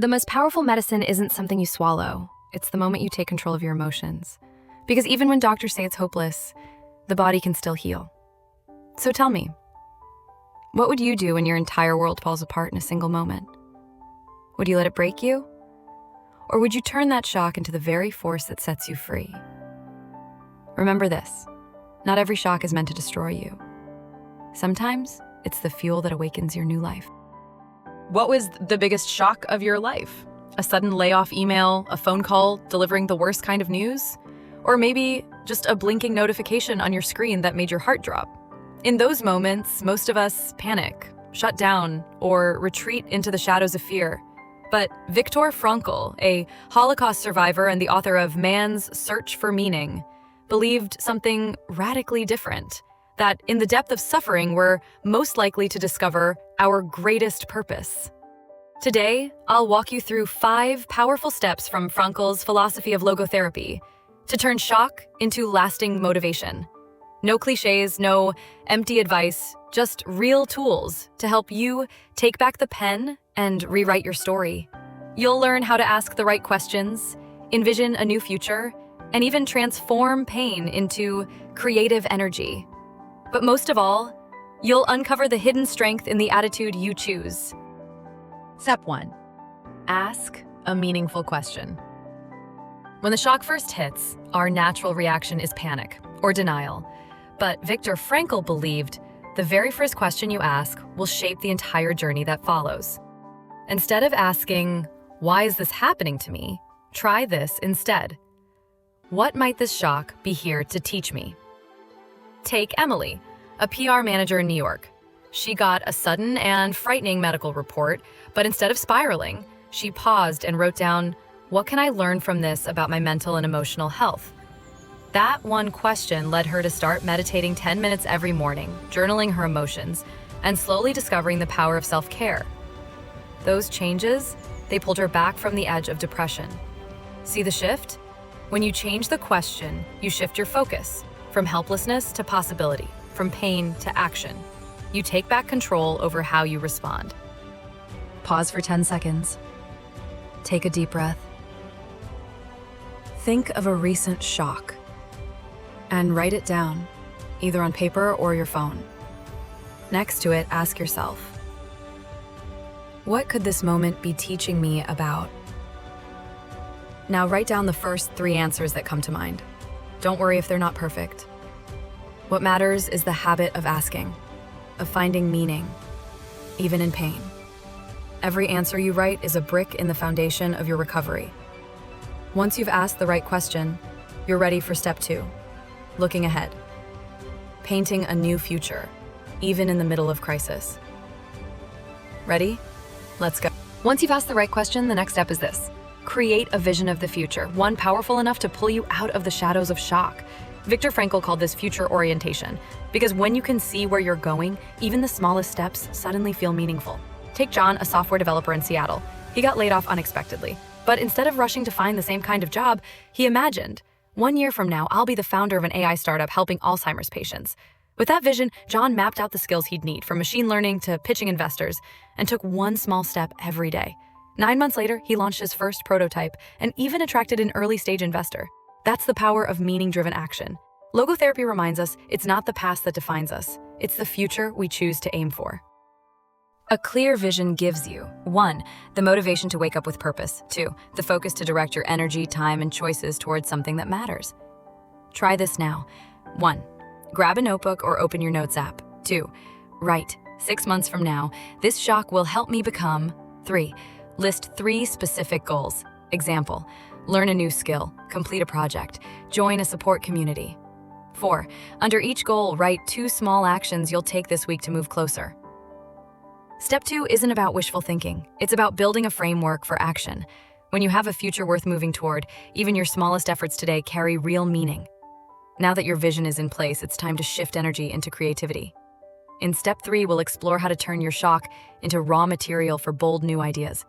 The most powerful medicine isn't something you swallow. It's the moment you take control of your emotions. Because even when doctors say it's hopeless, the body can still heal. So tell me, what would you do when your entire world falls apart in a single moment? Would you let it break you? Or would you turn that shock into the very force that sets you free? Remember this, not every shock is meant to destroy you. Sometimes it's the fuel that awakens your new life. What was the biggest shock of your life? A sudden layoff email, a phone call delivering the worst kind of news? Or maybe just a blinking notification on your screen that made your heart drop? In those moments, most of us panic, shut down, or retreat into the shadows of fear. But Viktor Frankl, a Holocaust survivor and the author of Man's Search for Meaning, believed something radically different, that in the depth of suffering, we're most likely to discover our greatest purpose. Today, I'll walk you through 5 powerful steps from Frankl's philosophy of logotherapy to turn shock into lasting motivation. No cliches, no empty advice, just real tools to help you take back the pen and rewrite your story. You'll learn how to ask the right questions, envision a new future, and even transform pain into creative energy. But most of all, you'll uncover the hidden strength in the attitude you choose. Step 1. Ask a meaningful question. When the shock first hits, our natural reaction is panic or denial. But Viktor Frankl believed the very first question you ask will shape the entire journey that follows. Instead of asking, "Why is this happening to me?" try this instead. What might this shock be here to teach me? Take Emily, a PR manager in New York. She got a sudden and frightening medical report, but instead of spiraling, she paused and wrote down, "What can I learn from this about my mental and emotional health?" That one question led her to start meditating 10 minutes every morning, journaling her emotions, and slowly discovering the power of self-care. Those changes, they pulled her back from the edge of depression. See the shift? When you change the question, you shift your focus from helplessness to possibility, from pain to action. You take back control over how you respond. Pause for 10 seconds. Take a deep breath. Think of a recent shock and write it down, either on paper or your phone. Next to it, ask yourself, what could this moment be teaching me about? Now write down the first 3 answers that come to mind. Don't worry if they're not perfect. What matters is the habit of asking, of finding meaning, even in pain. Every answer you write is a brick in the foundation of your recovery. Once you've asked the right question, you're ready for step 2, looking ahead, painting a new future, even in the middle of crisis. Ready? Let's go. Once you've asked the right question, the next step is this. Create a vision of the future, one powerful enough to pull you out of the shadows of shock. Viktor Frankl called this future orientation, because when you can see where you're going, even the smallest steps suddenly feel meaningful. Take John, a software developer in Seattle. He got laid off unexpectedly, but instead of rushing to find the same kind of job, he imagined, 1 year from now, I'll be the founder of an AI startup helping Alzheimer's patients. With that vision, John mapped out the skills he'd need, from machine learning to pitching investors, and took one small step every day. 9 months later, he launched his first prototype and even attracted an early-stage investor. That's the power of meaning-driven action. Logotherapy reminds us it's not the past that defines us. It's the future we choose to aim for. A clear vision gives you 1. The motivation to wake up with purpose. 2. The focus to direct your energy, time, and choices towards something that matters. Try this now. 1. Grab a notebook or open your notes app. 2. Write, 6 months from now, this shock will help me become. 3. List 3 specific goals. Example, learn a new skill, complete a project, join a support community. 4. Under each goal, write 2 small actions you'll take this week to move closer. Step 2 isn't about wishful thinking. It's about building a framework for action. When you have a future worth moving toward, even your smallest efforts today carry real meaning. Now that your vision is in place, it's time to shift energy into creativity. In Step 3, we'll explore how to turn your shock into raw material for bold new ideas.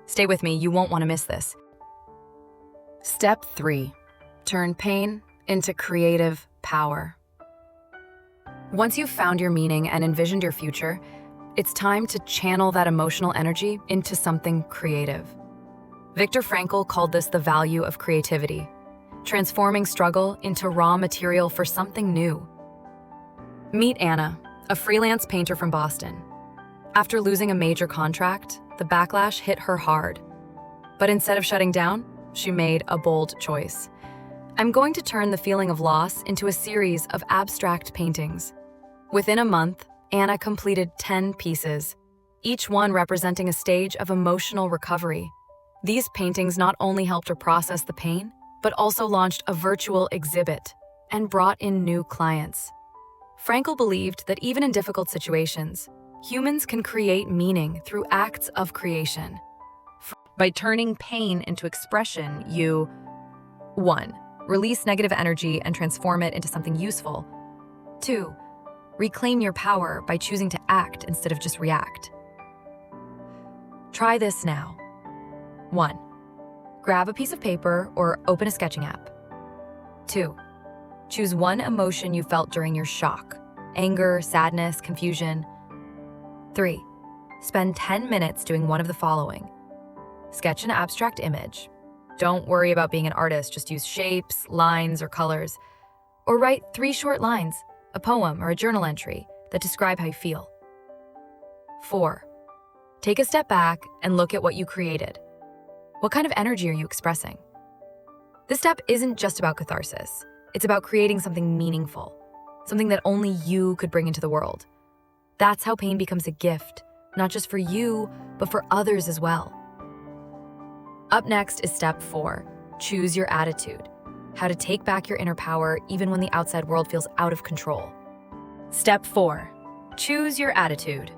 Stay with me, you won't want to miss this. Step 3. Turn pain into creative power. Once you've found your meaning and envisioned your future, It's time to channel that emotional energy into something creative. Viktor Frankl called this the value of creativity, transforming struggle into raw material for something new. Meet Anna, a freelance painter from Boston. After losing a major contract, the backlash hit her hard. But instead of shutting down, she made a bold choice. I'm going to turn the feeling of loss into a series of abstract paintings. Within a month, Anna completed 10 pieces, each one representing a stage of emotional recovery. These paintings not only helped her process the pain, but also launched a virtual exhibit and brought in new clients. Frankl believed that even in difficult situations, humans can create meaning through acts of creation. By turning pain into expression, you 1. Release negative energy and transform it into something useful. 2. Reclaim your power by choosing to act instead of just react. Try this now. 1. Grab a piece of paper or open a sketching app. 2. Choose one emotion you felt during your shock: anger, sadness, confusion. 3. Spend 10 minutes doing one of the following. Sketch an abstract image. Don't worry about being an artist, just use shapes, lines, or colors. Or write 3 short lines, a poem or a journal entry that describe how you feel. 4. Take a step back and look at what you created. What kind of energy are you expressing? This step isn't just about catharsis. It's about creating something meaningful, something that only you could bring into the world. That's how pain becomes a gift, not just for you, but for others as well. Up next is step 4, choose your attitude. How to take back your inner power even when the outside world feels out of control. Step 4, choose your attitude.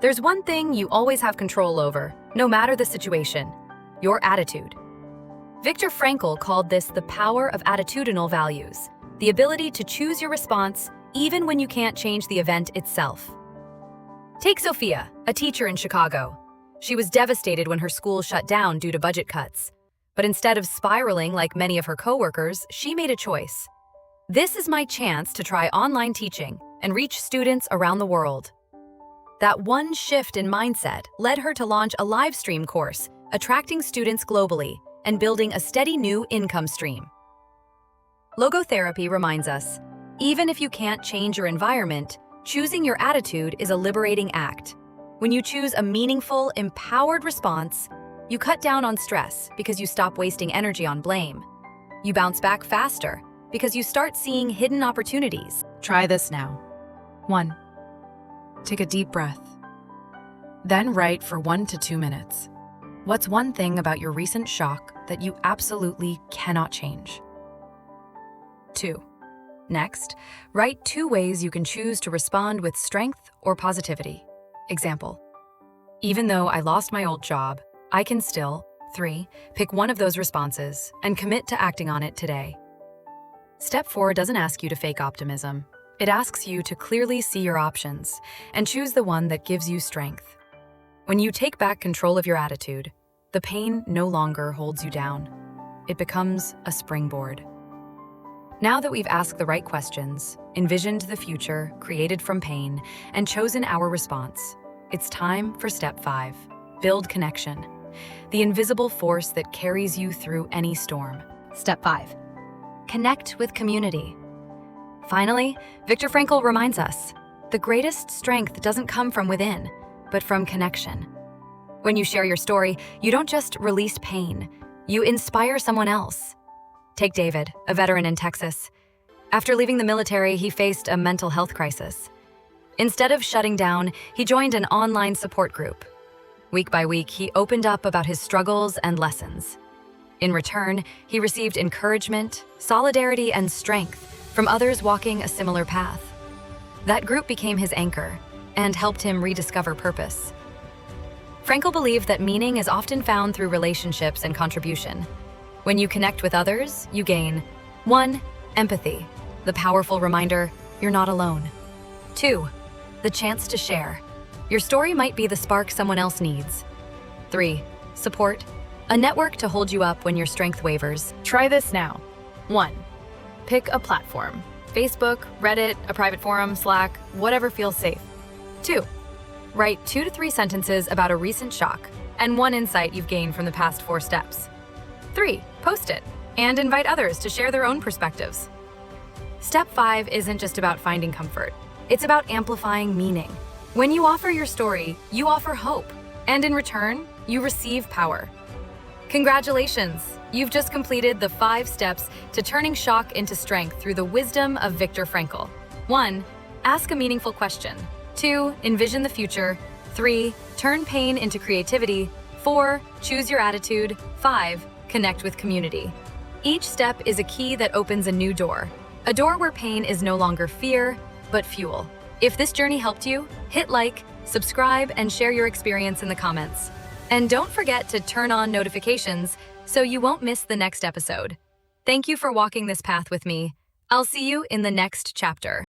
There's one thing you always have control over, no matter the situation: your attitude. Viktor Frankl called this the power of attitudinal values, the ability to choose your response even when you can't change the event itself. Take Sophia, a teacher in Chicago. She was devastated when her school shut down due to budget cuts. But instead of spiraling like many of her coworkers, she made a choice. This is my chance to try online teaching and reach students around the world. That one shift in mindset led her to launch a live stream course, attracting students globally and building a steady new income stream. Logotherapy reminds us, even if you can't change your environment, choosing your attitude is a liberating act. When you choose a meaningful, empowered response, you cut down on stress because you stop wasting energy on blame. You bounce back faster because you start seeing hidden opportunities. Try this now. 1. Take a deep breath. Then write for 1 to 2 minutes. What's one thing about your recent shock that you absolutely cannot change? 2. Next, write 2 ways you can choose to respond with strength or positivity. Example: even though I lost my old job, I can still. 3. Pick one of those responses and commit to acting on it today. Step 4 doesn't ask you to fake optimism. It asks you to clearly see your options and choose the one that gives you strength. When you take back control of your attitude, the pain no longer holds you down. It becomes a springboard. Now that we've asked the right questions, envisioned the future, created from pain, and chosen our response, it's time for step 5, build connection, the invisible force that carries you through any storm. Step 5, connect with community. Finally, Viktor Frankl reminds us, the greatest strength doesn't come from within, but from connection. When you share your story, you don't just release pain, you inspire someone else. Take David, a veteran in Texas. After leaving the military, he faced a mental health crisis. Instead of shutting down, he joined an online support group. Week by week, he opened up about his struggles and lessons. In return, he received encouragement, solidarity, and strength from others walking a similar path. That group became his anchor and helped him rediscover purpose. Frankl believed that meaning is often found through relationships and contribution. When you connect with others, you gain 1. Empathy, the powerful reminder you're not alone. 2. The chance to share. Your story might be the spark someone else needs. 3. Support, a network to hold you up when your strength wavers. Try this now. 1. Pick a platform. Facebook, Reddit, a private forum, Slack, whatever feels safe. 2. Write 2 to 3 sentences about a recent shock and 1 insight you've gained from the past 4 steps. 3. Post it and invite others to share their own perspectives. Step 5 isn't just about finding comfort. It's about amplifying meaning. When you offer your story, you offer hope, and in return, you receive power. Congratulations! You've just completed the 5 steps to turning shock into strength through the wisdom of Viktor Frankl. 1. Ask a meaningful question. 2. Envision the future. 3. Turn pain into creativity. 4. Choose your attitude. 5. Connect with community. Each step is a key that opens a new door. A door where pain is no longer fear, but fuel. If this journey helped you, hit like, subscribe, and share your experience in the comments. And don't forget to turn on notifications so you won't miss the next episode. Thank you for walking this path with me. I'll see you in the next chapter.